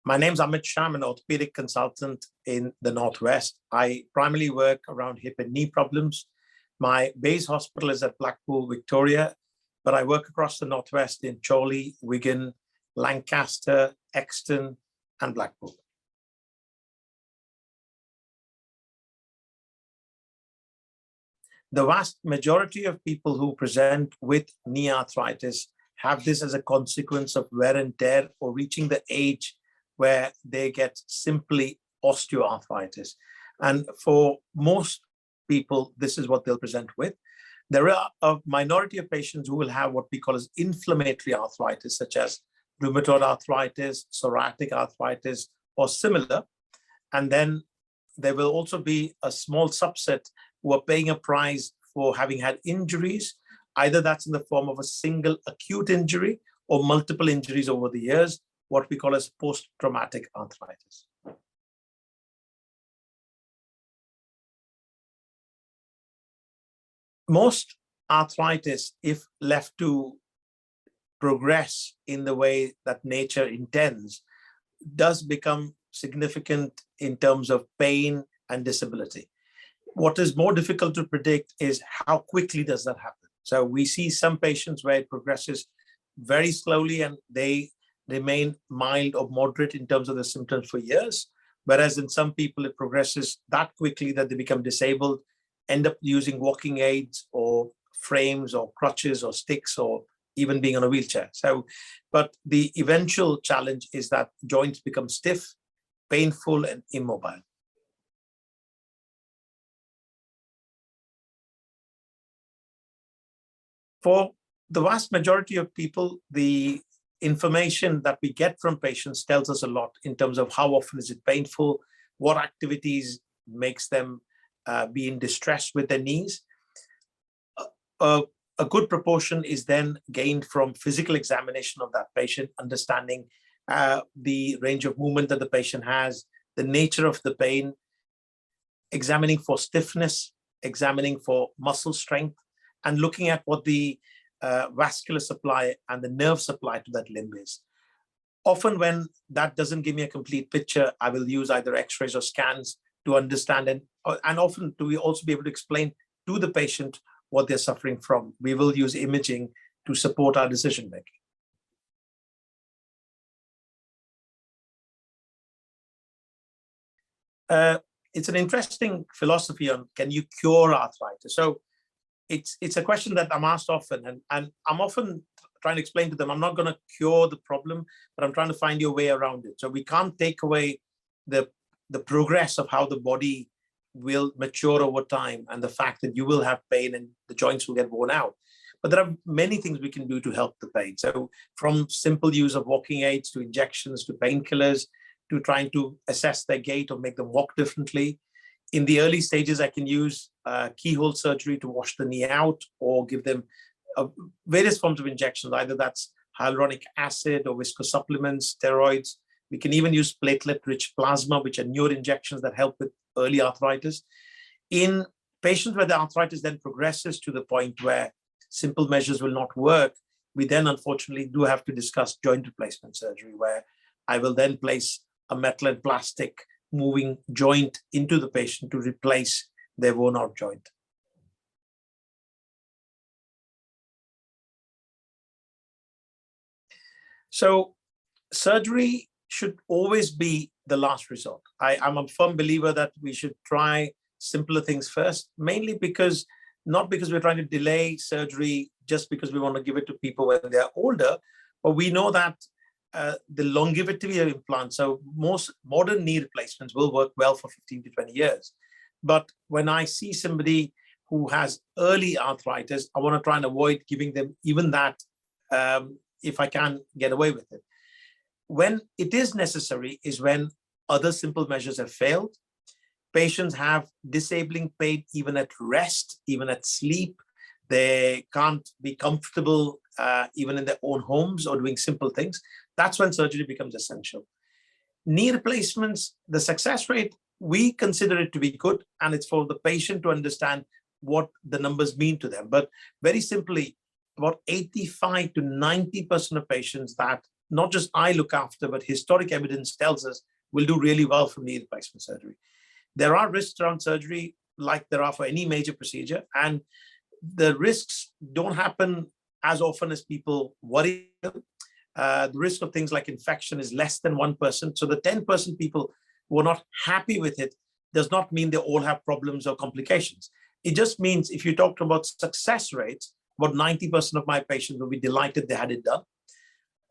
My name's Amit Shah. I'm an orthopaedic consultant in the Northwest. I primarily work around hip and knee problems. My base hospital is at Blackpool, Victoria, but I work across the Northwest in Chorley, Wigan, Lancaster, Exton, and Blackpool. The vast majority of people who present with knee arthritis have this as a consequence of wear and tear or reaching the age where they get simply osteoarthritis. And for most people, this is what they'll present with. There are a minority of patients who will have what we call as inflammatory arthritis, such as rheumatoid arthritis, psoriatic arthritis, or similar. And then there will also be a small subset who are paying a price for having had injuries. Either that's in the form of a single acute injury or multiple injuries over the years, what we call as post-traumatic arthritis. Most arthritis, if left to progress in the way that nature intends, does become significant in terms of pain and disability. What is more difficult to predict is how quickly does that happen. So we see some patients where it progresses very slowly and they remain mild or moderate in terms of the symptoms for years, whereas in some people it progresses that quickly that they become disabled, end up using walking aids or frames or crutches or sticks or even being on a wheelchair. So, but the eventual challenge is that joints become stiff, painful, and immobile. For the vast majority of people, the information that we get from patients tells us a lot in terms of how often is it painful, what activities makes them be in distress with their knees. A good proportion is then gained from physical examination of that patient, understanding the range of movement that the patient has, the nature of the pain, examining for stiffness, examining for muscle strength, and looking at what the vascular supply and the nerve supply to that limb is. Often when that doesn't give me a complete picture, I will use either x-rays or scans to understand, and often do we also be able to explain to the patient what they're suffering from. We will use imaging to support our decision making. It's an interesting philosophy on can you cure arthritis? So it's a question that I'm asked often, and I'm often trying to explain to them, I'm not going to cure the problem, but I'm trying to find your way around it. So we can't take away the progress of how the body will mature over time and the fact that you will have pain and the joints will get worn out. But there are many things we can do to help the pain. So from simple use of walking aids to injections to painkillers to trying to assess their gait or make them walk differently. In the early stages, I can use keyhole surgery to wash the knee out or give them various forms of injections, either that's hyaluronic acid or viscosupplements, steroids. We can even use platelet-rich plasma, which are newer injections that help with early arthritis. In patients where the arthritis then progresses to the point where simple measures will not work, we then unfortunately do have to discuss joint replacement surgery, where I will then place a metal and plastic moving joint into the patient to replace their worn out joint. So surgery should always be the last resort. I'm a firm believer that we should try simpler things first, mainly because, not because we're trying to delay surgery just because we want to give it to people when they're older, but we know that the longevity of implants, so most modern knee replacements will work well for 15 to 20 years. But when I see somebody who has early arthritis, I want to try and avoid giving them even that if I can get away with it. When it is necessary is when other simple measures have failed. Patients have disabling pain even at rest, even at sleep. They can't be comfortable even in their own homes or doing simple things. That's when surgery becomes essential. Knee replacements, the success rate, we consider it to be good, and it's for the patient to understand what the numbers mean to them. But very simply, about 85 to 90% of patients that not just I look after, but historic evidence tells us will do really well from knee replacement surgery. There are risks around surgery like there are for any major procedure, and the risks don't happen as often as people worry. The risk of things like infection is less than 1%. So the 10% people who are not happy with it does not mean they all have problems or complications. It just means if you talk about success rates, about 90% of my patients will be delighted they had it done.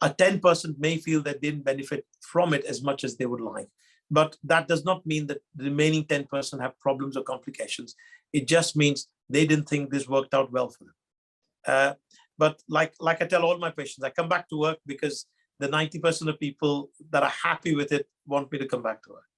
A 10% may feel that they didn't benefit from it as much as they would like. But that does not mean that the remaining 10% have problems or complications. It just means they didn't think this worked out well for them. But like I tell all my patients, I come back to work because the 90% of people that are happy with it want me to come back to work.